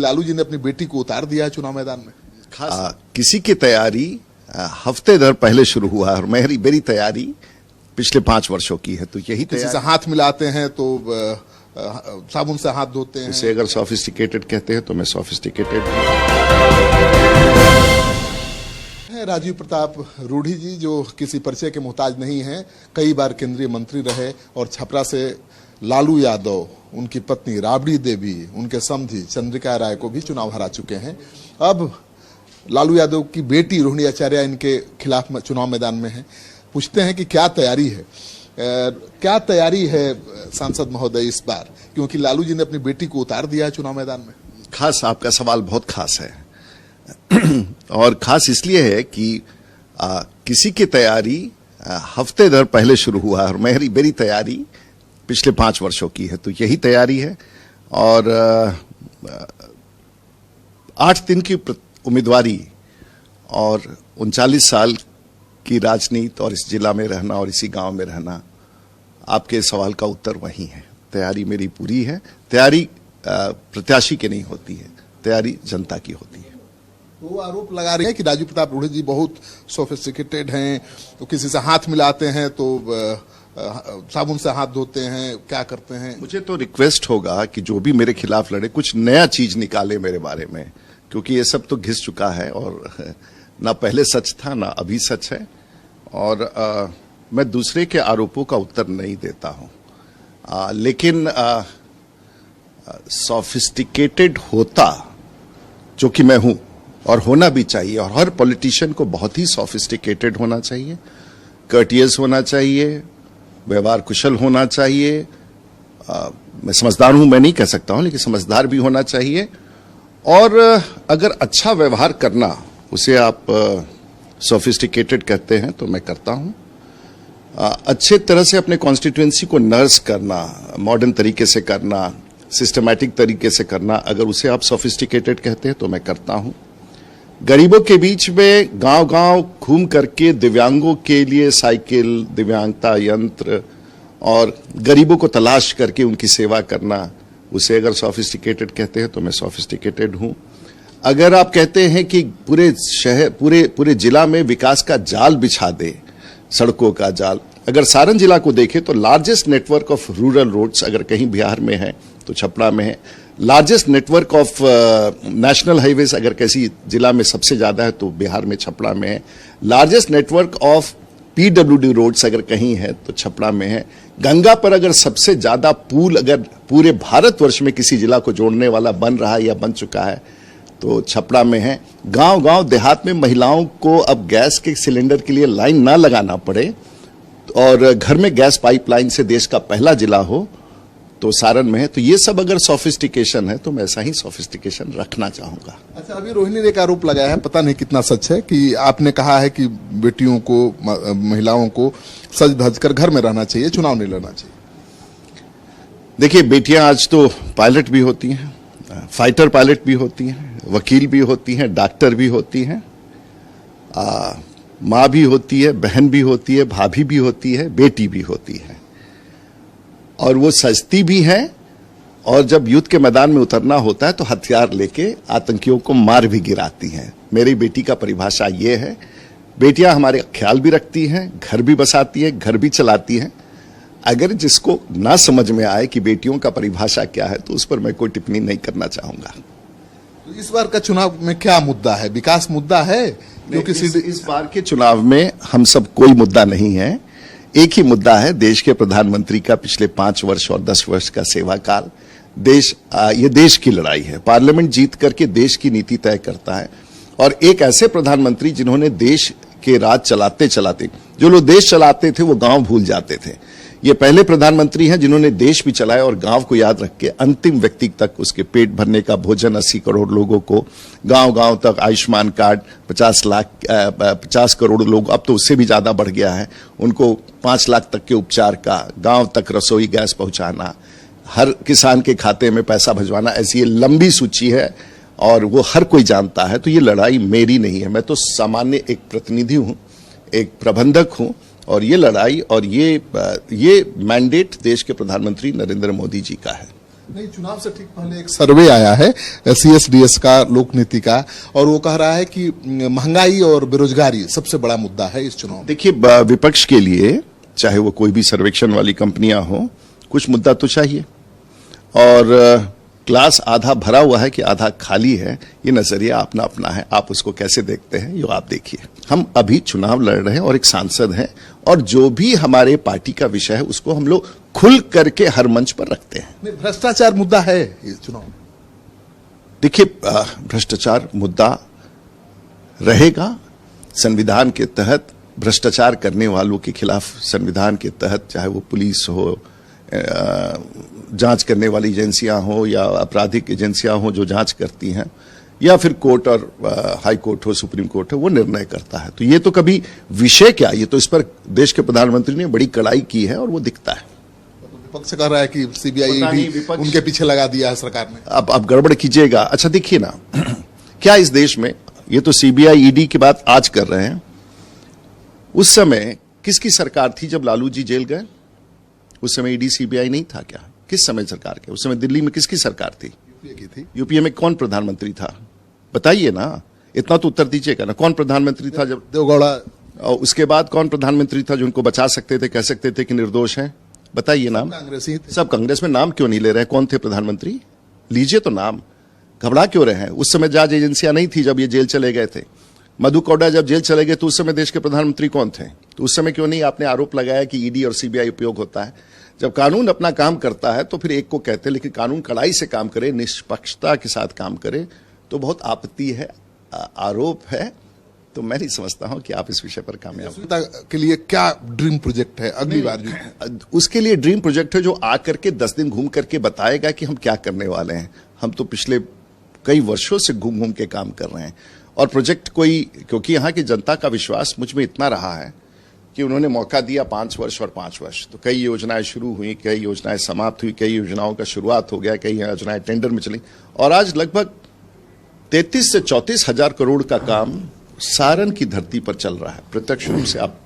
लालू जी ने अपनी बेटी को उतार दिया है चुनाव मैदान में। खास किसी की तैयारी हफ्ते भर पहले शुरू हुआ और मेरी तैयारी पिछले 5 वर्षों की है। तो यही किसी से हाथ मिलाते हैं तो साबुन से हाथ धोते हैं। इसे अगर सोफिस्टिकेटेड कहते हैं तो मैं सोफिस्टिकेटेड हूं। राजीव प्रताप रूढ़ी जी जो किसी परिचय के मोहताज नहीं हैं, कई बार केंद्रीय मंत्री रहे और छपरा से लालू यादव, उनकी पत्नी राबड़ी देवी, उनके समधी चंद्रिका राय को भी चुनाव हरा चुके हैं। अब लालू यादव की बेटी रोहिणी आचार्य इनके खिलाफ चुनाव मैदान में है। पूछते हैं कि क्या तैयारी है, क्या तैयारी है सांसद महोदय इस बार, क्योंकि लालू जी ने अपनी बेटी को उतार दिया है चुनाव मैदान में। खास आपका सवाल बहुत खास है और खास इसलिए है कि किसी की तैयारी हफ्ते भर पहले शुरू हुआ और मेरी तैयारी पिछले 5 वर्षों की है। तो यही तैयारी है और 8 दिन की उम्मीदवारी और 39 साल की राजनीति और इस जिला में रहना और इसी गांव में रहना, आपके सवाल का उत्तर वही है। तैयारी मेरी पूरी है। तैयारी प्रत्याशी की नहीं होती है, तैयारी जनता की होती है। वो आरोप लगा रहे हैं कि राजीव प्रताप रूढ़ी जी बहुत सोफिस्टिकेटेड हैं, तो किसी से हाथ मिलाते हैं तो साबुन से हाथ धोते हैं, क्या करते हैं। मुझे तो रिक्वेस्ट होगा कि जो भी मेरे खिलाफ लड़े कुछ नया चीज निकाले मेरे बारे में, क्योंकि ये सब तो घिस चुका है और ना पहले सच था ना अभी सच है। और मैं दूसरे के आरोपों का उत्तर नहीं देता हूं, लेकिन सोफिस्टिकेटेड होता जो कि मैं हूं और होना भी चाहिए, और हर पॉलिटिशियन को बहुत ही सोफिस्टिकेटेड होना चाहिए, कर्टियस होना चाहिए, व्यवहार कुशल होना चाहिए। मैं समझदार हूं मैं नहीं कह सकता हूं, लेकिन समझदार भी होना चाहिए। और अगर अच्छा व्यवहार करना उसे आप सोफिस्टिकेटेड कहते हैं तो मैं करता हूं। अच्छे तरह से अपने कॉन्स्टिट्यूएंसी को नर्स करना, मॉडर्न तरीके से करना, सिस्टमैटिक तरीके से करना, अगर उसे आप सोफिस्टिकेटेड कहते हैं तो मैं करता हूं। गरीबों के बीच में गांव-गांव घूम करके दिव्यांगों के लिए साइकिल, दिव्यांगता यंत्र और गरीबों को तलाश करके उनकी सेवा करना, उसे अगर सोफिस्टिकेटेड कहते हैं तो मैं सोफिस्टिकेटेड हूं। अगर आप कहते हैं कि पूरे शहर पूरे जिला में विकास का जाल बिछा दे, सड़कों का जाल, अगर सारण जिला को देखें तो largest network of rural roads अगर कहीं बिहार में है तो छपरा में है। Largest network of national highways अगर किसी जिला में सबसे ज्यादा है तो बिहार में छपरा में है। Largest network of PWD roads अगर कहीं है तो छपरा में है। गंगा पर अगर सबसे ज्यादा पुल अगर पूरे भारतवर्ष में किसी जिला को जोड़ने वाला बन रहा है या बन चुका है तो छपरा में है। गांव-गांव देहात में महिलाओं को अब गैस के सिलेंडर के लिए लाइन ना लगाना पड़े और घर में गैस पाइपलाइन से देश का पहला जिला हो तो सारण में है। तो ये सब अगर सोफिस्टिकेशन है तो मैं ऐसा ही सोफिस्टिकेशन रखना चाहूंगा। अच्छा, अभी रोहिणी ने एक आरोप लगाया है, पता नहीं कितना सच है, कि आपने कहा है कि बेटियों को, महिलाओं को सज धज कर घर में रहना चाहिए, चुनाव नहीं लड़ना चाहिए। देखिए, बेटियां आज तो पायलट भी होती हैं, फाइटर पायलट भी होती हैं, वकील भी होती हैं, डॉक्टर भी होती हैं, माँ भी होती है, बहन भी होती है, भाभी भी होती है, बेटी भी होती है, और वो सजती भी है। और जब युद्ध के मैदान में उतरना होता है तो हथियार लेके आतंकियों को मार भी गिराती हैं। मेरी बेटी का परिभाषा ये है। बेटियां हमारे ख्याल भी रखती हैं, घर भी बसाती है, घर भी चलाती हैं। अगर जिसको ना समझ में आए कि बेटियों का परिभाषा क्या है तो उस पर मैं कोई टिप्पणी नहीं करना चाहूंगा। तो इस बार का चुनाव में क्या मुद्दा है? विकास मुद्दा है? क्योंकि इस बार के चुनाव में हम सब कोई मुद्दा नहीं है। एक ही मुद्दा है, देश के प्रधानमंत्री का पिछले 5 वर्ष और 10 वर्ष का सेवा काल। ये देश की लड़ाई है। पार्लियामेंट जीत करके देश की नीति तय करता है और एक ऐसे प्रधानमंत्री जिन्होंने देश के राज चलाते चलाते, जो लोग देश चलाते थे वो गांव भूल जाते थे। ये पहले प्रधानमंत्री हैं जिन्होंने देश भी चलाया और गांव को याद रख के अंतिम व्यक्ति तक उसके पेट भरने का भोजन 80 करोड़ लोगों को गांव-गांव तक आयुष्मान कार्ड 50 करोड़ लोग, अब तो उससे भी ज्यादा बढ़ गया है, उनको 5 लाख तक के उपचार का, गांव तक रसोई गैस पहुंचाना, हर किसान के खाते में पैसा भिजवाना, ऐसी ये लंबी सूची है और वो हर कोई जानता है। तो ये लड़ाई मेरी नहीं है, मैं तो सामान्य एक प्रतिनिधि हूं, एक प्रबंधक हूं, और ये लड़ाई और ये मैंडेट देश के प्रधानमंत्री नरेंद्र मोदी जी का है। नहीं, चुनाव से ठीक पहले एक सर्वे आया है CSDS का, लोक नीति का, और वो कह रहा है कि महंगाई और बेरोजगारी सबसे बड़ा मुद्दा है इस चुनाव में। देखिए, विपक्ष के लिए चाहे वो कोई भी सर्वेक्षण वाली कंपनियां हो, कुछ मुद्दा तो चाहिए। और ग्लास आधा भरा हुआ है कि आधा खाली है, ये नजरिया अपना अपना है। आप उसको कैसे देखते हैं ये आप देखिए। हम अभी चुनाव लड़ रहे हैं और एक सांसद हैं, और जो भी हमारे पार्टी का विषय है उसको हम लोग खुल करके हर मंच पर रखते हैं। भ्रष्टाचार मुद्दा है इस चुनाव में। देखिए, भ्रष्टाचार मुद्दा रहेगा। संविधान के तहत भ्रष्टाचार करने वालों के खिलाफ संविधान के तहत, चाहे वो पुलिस हो, जांच करने वाली एजेंसियां हो या आपराधिक एजेंसियां हो जो जांच करती हैं, या फिर कोर्ट और हाई कोर्ट हो, सुप्रीम कोर्ट हो, वो निर्णय करता है। तो ये तो कभी विषय क्या, ये तो इस पर देश के प्रधानमंत्री ने बड़ी कड़ाई की है और वो दिखता है। विपक्ष कह रहा है कि CBI उनके पीछे लगा दिया है सरकार ने। अब गड़बड़ कीजिएगा। अच्छा देखिए ना, क्या इस देश में, ये तो CBI ED की बात आज कर रहे हैं, उस समय किसकी सरकार थी जब लालू जी जेल गए? उस समय ED CBI नहीं था क्या? किस समय सरकार के? उस समय दिल्ली में किसकी सरकार थी? यूपीए की थी। यूपीए में कौन प्रधानमंत्री था? बताइए ना, इतना तो उत्तर दीजिएगा ना। कौन प्रधानमंत्री था जब? देवगौड़ा। और उसके बाद कौन प्रधानमंत्री था जो उनको बचा सकते थे, कह सकते थे कि निर्दोष हैं? बताइए नाम। कांग्रेसी थे। सब कांग्रेस में। नाम क्यों नहीं ले रहे हैं? कौन थे प्रधानमंत्री? लीजिए तो नाम। घबरा क्यों रहे हैं? उस समय जांच एजेंसियां नहीं थी जब ये जेल चले गए थे। मधु कौड़ा जब जेल चले गए तो उस समय देश के प्रधानमंत्री कौन थे? तो उस समय क्यों नहीं आपने आरोप लगाया कि ED और CBI उपयोग होता है? जब कानून अपना काम करता है तो फिर एक को कहते हैं, लेकिन कानून कड़ाई से काम करे, निष्पक्षता के साथ काम करे, तो बहुत आपत्ति है, आरोप है। तो मैं नहीं समझता हूं कि आप इस विषय पर कामयाब के लिए क्या ड्रीम प्रोजेक्ट है अगली बार जो? उसके लिए ड्रीम प्रोजेक्ट है जो आकर के 10 दिन घूम करके बताएगा कि हम क्या करने वाले हैं। हम तो पिछले कई वर्षों से घूम घूम के काम कर रहे हैं, और प्रोजेक्ट कोई, क्योंकि यहाँ की जनता का विश्वास मुझ में इतना रहा है कि उन्होंने मौका दिया 5 वर्ष और 5 वर्ष, तो कई योजनाएं शुरू हुई, कई योजनाएं समाप्त हुई, कई योजनाओं का शुरुआत हो गया, कई योजनाएं टेंडर में चली, और आज लगभग 33 से 34 हजार करोड़ का काम सारण की धरती पर चल रहा है। प्रत्यक्ष रूप से आप